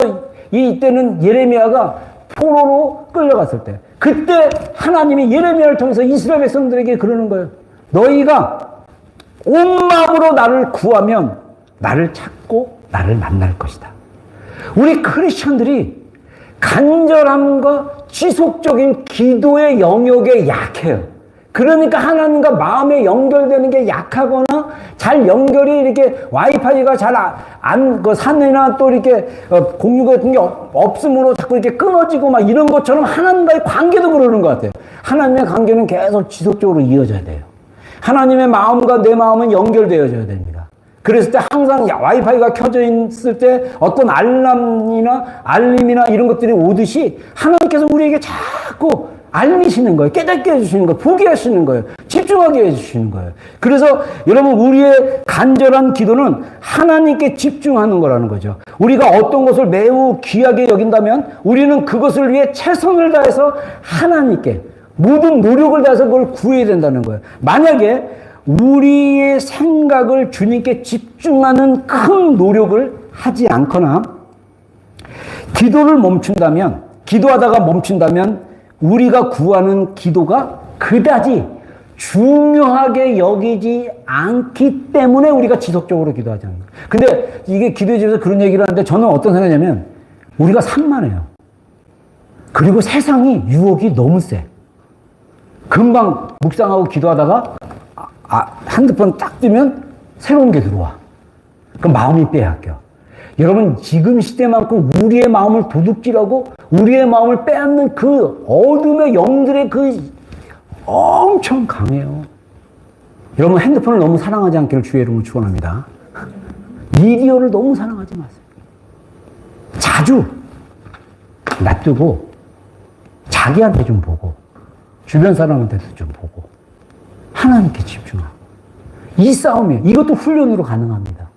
이때는 예레미야가 포로로 끌려갔을 때, 그때 하나님이 예레미야를 통해서 이스라엘 백성들에게 그러는 거예요. 너희가 온 마음으로 나를 구하면 나를 찾고 나를 만날 것이다. 우리 크리스천들이 간절함과 지속적인 기도의 영역에 약해요. 그러니까 하나님과 마음에 연결되는 게 약하거나 잘 연결이 이렇게 와이파이가 잘 산이나 또 이렇게 공유 같은 게 없으므로 자꾸 이렇게 끊어지고 막 이런 것처럼 하나님과의 관계도 그러는 것 같아요. 하나님의 관계는 계속 지속적으로 이어져야 돼요. 하나님의 마음과 내 마음은 연결되어져야 됩니다. 그랬을 때 항상 와이파이가 켜져 있을 때 어떤 알림이나 이런 것들이 오듯이 하나님께서 우리에게 자꾸 알리시는 거예요. 깨닫게 해주시는 거예요. 보게 하시는 거예요. 집중하게 해주시는 거예요. 그래서 여러분, 우리의 간절한 기도는 하나님께 집중하는 거라는 거죠. 우리가 어떤 것을 매우 귀하게 여긴다면 우리는 그것을 위해 최선을 다해서 하나님께 모든 노력을 다해서 그걸 구해야 된다는 거예요. 만약에 우리의 생각을 주님께 집중하는 큰 노력을 하지 않거나 기도하다가 멈춘다면 우리가 구하는 기도가 그다지 중요하게 여기지 않기 때문에 우리가 지속적으로 기도하지 않는 거예요. 근데 이게 기도의 집에서 그런 얘기를 하는데 저는 어떤 생각이냐면 우리가 산만해요. 그리고 세상이 유혹이 너무 세. 금방 묵상하고 기도하다가 핸드폰 딱 뜨면 새로운 게 들어와. 그럼 마음이 빼앗겨. 여러분, 지금 시대만큼 우리의 마음을 도둑질하고 우리의 마음을 빼앗는 그 어둠의 영들의 그 엄청 강해요. 여러분, 핸드폰을 너무 사랑하지 않기를 주의 이름으로 축원합니다. 미디어를 너무 사랑하지 마세요. 자주 놔두고 자기한테 좀 보고 주변 사람한테도 좀 보고 하나님께 집중하고. 이 싸움이에요. 이것도 훈련으로 가능합니다.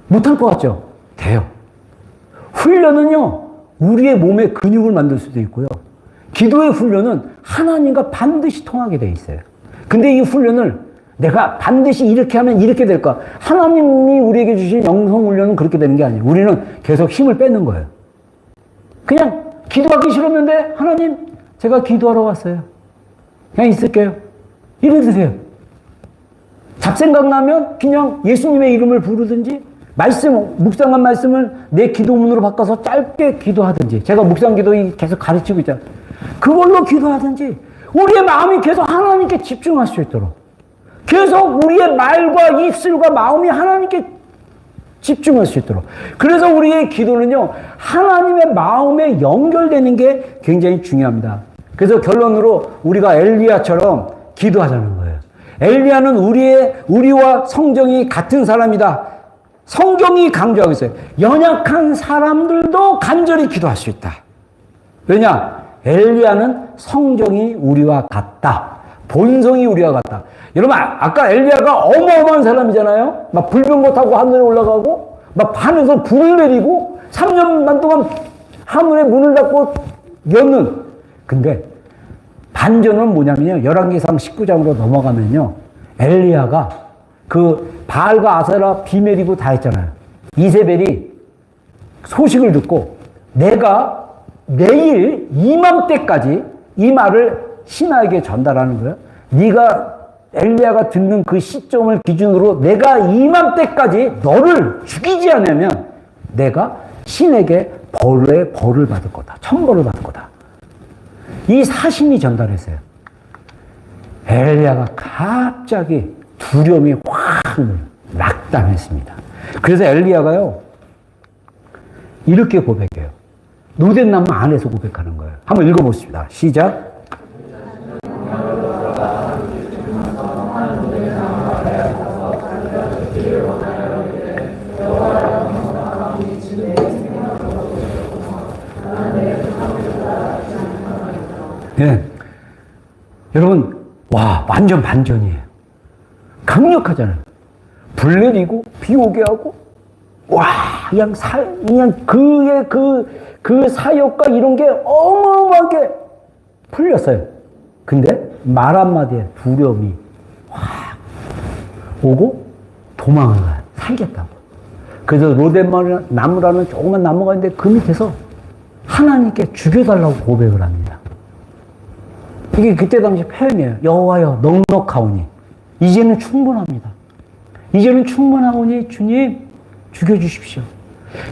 못할 것 같죠? 돼요. 훈련은요, 우리의 몸에 근육을 만들 수도 있고요. 기도의 훈련은 하나님과 반드시 통하게 돼 있어요. 근데 이 훈련을 내가 반드시 이렇게 하면 이렇게 될까? 하나님이 우리에게 주신 영성 훈련은 그렇게 되는 게 아니에요. 우리는 계속 힘을 빼는 거예요. 그냥 기도하기 싫었는데 하나님 제가 기도하러 왔어요. 그냥 있을게요. 이러세요. 잡생각 나면 그냥 예수님의 이름을 부르든지 묵상한 말씀을 내 기도문으로 바꿔서 짧게 기도하든지 제가 묵상 기도 계속 가르치고 있잖아요. 그걸로 기도하든지 우리의 마음이 계속 하나님께 집중할 수 있도록 계속 우리의 말과 입술과 마음이 하나님께 집중할 수 있도록 그래서 우리의 기도는요 하나님의 마음에 연결되는 게 굉장히 중요합니다. 그래서 결론으로 우리가 엘리야처럼 기도하자는 거예요. 엘리야는 우리와 성정이 같은 사람이다. 성경이 강조하고 있어요. 연약한 사람들도 간절히 기도할 수 있다. 왜냐? 엘리야는 성정이 우리와 같다. 본성이 우리와 같다. 여러분 아까 엘리야가 어마어마한 사람이잖아요. 막 불병거 타고 하늘에 올라가고 막 하늘에서 불을 내리고 3년 반 동안 하늘에 문을 닫고 여는. 근데 반전은 뭐냐면요. 열왕기상 19장으로 넘어가면요. 엘리야가 그 바알과 아세라 비메리고 다 했잖아요. 이세벨이 소식을 듣고 내가 내일 이맘때까지 이 말을 신하에게 전달하는 거예요. 네가 엘리야가 듣는 그 시점을 기준으로 내가 이맘때까지 너를 죽이지 않으면 내가 신에게 벌을 받을 거다. 천벌을 받을 거다. 이 사신이 전달했어요. 엘리야가 갑자기 두려움이 확 낙담했습니다. 그래서 엘리야가요 이렇게 고백해요. 노된 나무 안에서 고백하는 거예요. 한번 읽어보십시다. 시작. 네. 여러분, 와, 완전 반전이에요. 강력하잖아요. 불 내리고, 비 오게 하고, 와, 그냥 그의 그 사역과 이런 게 어마어마하게 풀렸어요. 근데 말 한마디에 두려움이 확 오고 도망을 가요. 살겠다고. 그래서 로덴 나무라는 조그만 나무가 있는데 그 밑에서 하나님께 죽여달라고 고백을 합니다. 이게 그때 당시 표현이에요. 여호와여 넉넉하오니 이제는 충분합니다. 이제는 충분하오니 주님 죽여주십시오.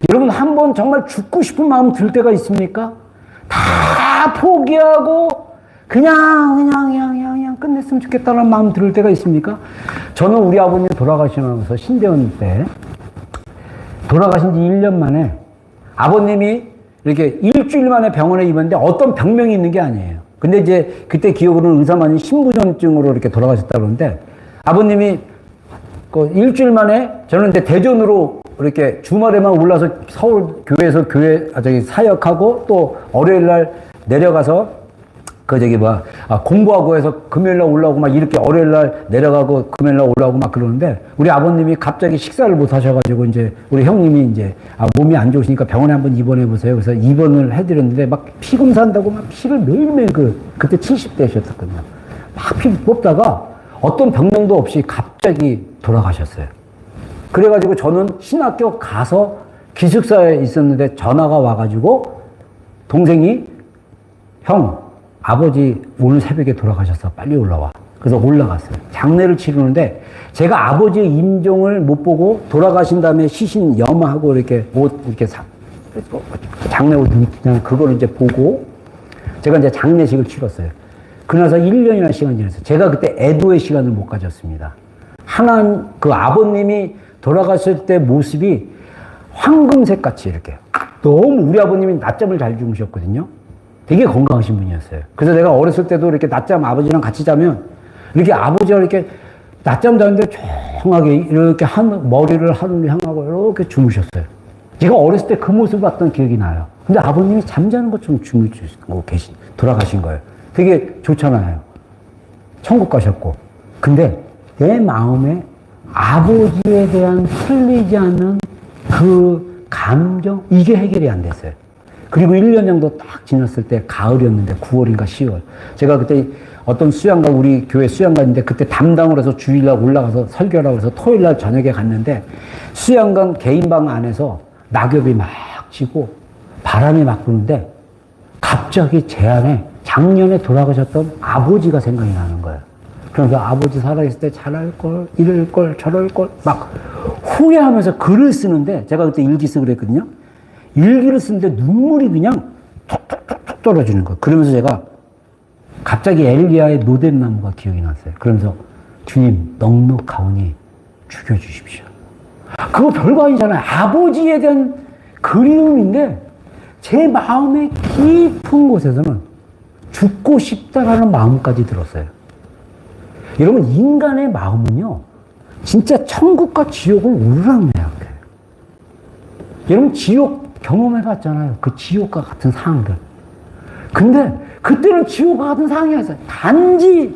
여러분 한번 정말 죽고 싶은 마음 들 때가 있습니까? 다 포기하고 그냥 끝냈으면 좋겠다는 마음 들 때가 있습니까? 저는 우리 아버님 돌아가시면서 신대원 때 돌아가신 지 1년 만에 아버님이 이렇게 일주일 만에 병원에 입었는데 어떤 병명이 있는 게 아니에요. 근데 이제 그때 기억으로는 의사만이 신부전증으로 이렇게 돌아가셨다 그러는데 아버님이 그 일주일 만에 저는 이제 대전으로 이렇게 주말에만 올라서 서울 교회에서 사역하고 또 월요일 날 내려가서 공부하고 해서 금요일 날 올라오고 막 이렇게 월요일 날 내려가고 금요일 날 올라오고 막 그러는데 우리 아버님이 갑자기 식사를 못 하셔가지고 이제 우리 형님이 이제 몸이 안 좋으시니까 병원에 한번 입원해 보세요. 그래서 입원을 해드렸는데 막 피 검사한다고 막 피를 매일매일 그때 70대셨거든요. 막 피 뽑다가 어떤 병명도 없이 갑자기 돌아가셨어요. 그래가지고 저는 신학교 가서 기숙사에 있었는데 전화가 와가지고 동생이 형 아버지 오늘 새벽에 돌아가셨어. 빨리 올라와. 그래서 올라갔어요. 장례를 치르는데 제가 아버지의 임종을 못 보고 돌아가신 다음에 시신 염하고 이렇게 옷 이렇게 장례 옷 입는 그걸 이제 보고 제가 이제 장례식을 치렀어요. 그나서 1년이나 시간이 지났어요. 제가 그때 애도의 시간을 못 가졌습니다. 그 아버님이 돌아갔을 때 모습이 황금색 같이 이렇게 너무 우리 아버님이 낮잠을 잘 주무셨거든요. 되게 건강하신 분이었어요. 그래서 내가 어렸을 때도 이렇게 낮잠 아버지랑 같이 자면 이렇게 아버지가 이렇게 낮잠 자는데 조용하게 이렇게 머리를 하늘을 향하고 이렇게 주무셨어요. 제가 어렸을 때 그 모습을 봤던 기억이 나요. 근데 아버님이 잠자는 것처럼 주무시고 돌아가신 거예요. 되게 좋잖아요. 천국 가셨고. 근데 내 마음에 아버지에 대한 풀리지 않는 그 감정, 이게 해결이 안 됐어요. 그리고 1년 정도 딱 지났을 때 가을이었는데 9월인가 10월. 제가 그때 어떤 수양관, 우리 교회 수양관인데 그때 담당을 해서 주일날 올라가서 설교라고 해서 토요일날 저녁에 갔는데 수양관 개인방 안에서 낙엽이 막 지고 바람이 막 부는데 갑자기 제 안에 작년에 돌아가셨던 아버지가 생각이 나는 거예요. 그러면서 아버지 살아있을 때 잘할걸, 이럴걸, 저럴걸 막 후회하면서 글을 쓰는데 제가 그때 일기 쓰고 그랬거든요. 일기를 쓰는데 눈물이 그냥 툭툭툭툭 떨어지는 거예요. 그러면서 제가 갑자기 엘리야의 노덴나무가 기억이 났어요. 그러면서 주님 넉넉하오니 죽여주십시오. 그거 별거 아니잖아요. 아버지에 대한 그리움인데 제 마음의 깊은 곳에서는 죽고 싶다라는 마음까지 들었어요. 여러분 인간의 마음은요 진짜 천국과 지옥을 우르락내락해요. 여러분 지옥 경험해봤잖아요. 그 지옥과 같은 상황들. 근데 그때는 지옥과 같은 상황이었어요. 단지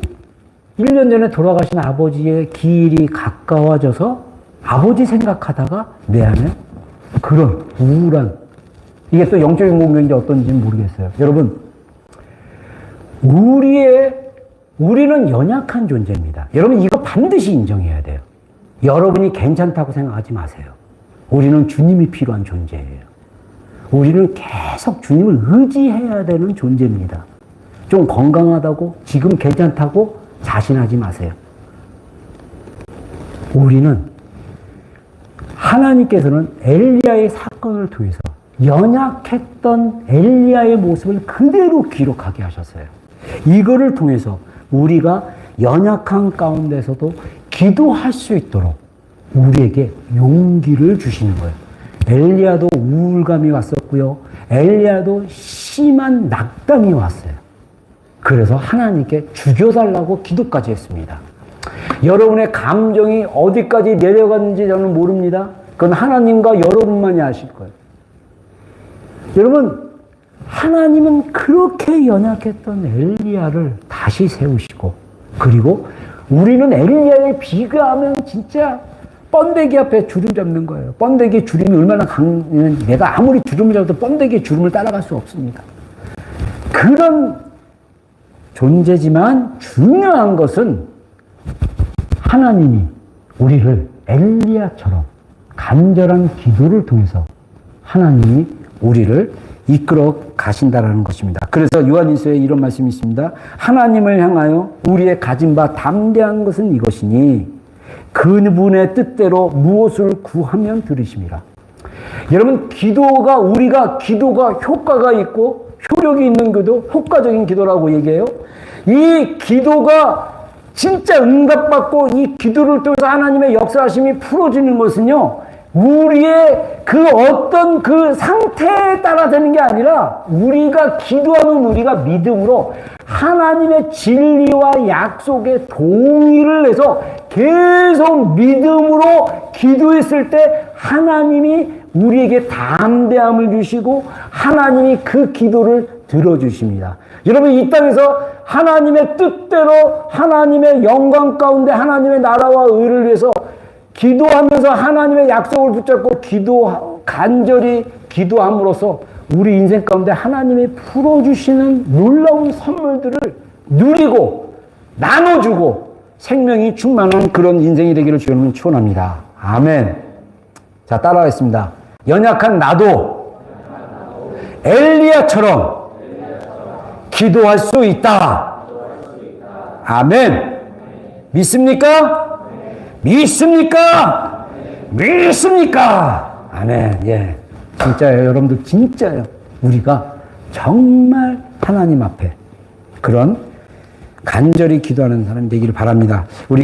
1년 전에 돌아가신 아버지의 길이 가까워져서 아버지 생각하다가 내 안에 그런 우울한, 이게 또 영적인 공격인지 어떤지는 모르겠어요. 여러분, 우리는 연약한 존재입니다. 여러분 이거 반드시 인정해야 돼요. 여러분이 괜찮다고 생각하지 마세요. 우리는 주님이 필요한 존재예요. 우리는 계속 주님을 의지해야 되는 존재입니다. 좀 건강하다고, 지금 괜찮다고 자신하지 마세요. 우리는 하나님께서는 엘리야의 사건을 통해서 연약했던 엘리야의 모습을 그대로 기록하게 하셨어요. 이거를 통해서 우리가 연약한 가운데서도 기도할 수 있도록 우리에게 용기를 주시는 거예요. 엘리야도 우울감이 왔었고요. 엘리야도 심한 낙담이 왔어요. 그래서 하나님께 죽여달라고 기도까지 했습니다. 여러분의 감정이 어디까지 내려갔는지 저는 모릅니다. 그건 하나님과 여러분만이 아실 거예요. 여러분, 하나님은 그렇게 연약했던 엘리야를 다시 세우시고, 그리고 우리는 엘리야에 비교하면 진짜 번데기 앞에 주름 잡는 거예요. 번데기의 주름이 얼마나 강했는지 내가 아무리 주름을 잡아도 번데기의 주름을 따라갈 수 없습니다. 그런 존재지만 중요한 것은 하나님이 우리를 엘리야처럼 간절한 기도를 통해서 하나님이 우리를 이끌어 가신다라는 것입니다. 그래서 요한일서에 이런 말씀이 있습니다. 하나님을 향하여 우리의 가진 바 담대한 것은 이것이니 그분의 뜻대로 무엇을 구하면 들으심이라. 여러분 우리가 기도가 효과가 있고 효력이 있는 기도, 효과적인 기도라고 얘기해요. 이 기도가 진짜 응답받고 이 기도를 통해서 하나님의 역사하심이 풀어지는 것은요, 우리의 그 어떤 그 상태에 따라 되는 게 아니라 우리가 기도하는 우리가 믿음으로 하나님의 진리와 약속에 동의를 해서 계속 믿음으로 기도했을 때 하나님이 우리에게 담대함을 주시고 하나님이 그 기도를 들어주십니다. 여러분 이 땅에서 하나님의 뜻대로 하나님의 영광 가운데 하나님의 나라와 의를 위해서 기도하면서 하나님의 약속을 붙잡고 간절히 기도함으로써 우리 인생 가운데 하나님이 풀어주시는 놀라운 선물들을 누리고 나눠주고 생명이 충만한 그런 인생이 되기를 주님은 축원합니다. 아멘. 자, 따라하겠습니다. 연약한 나도 엘리야처럼 기도할 수 있다. 아멘. 믿습니까? 믿습니까? 믿습니까? 아멘. 예. 진짜예요. 여러분들 진짜예요. 우리가 정말 하나님 앞에 그런 간절히 기도하는 사람이 되기를 바랍니다. 우리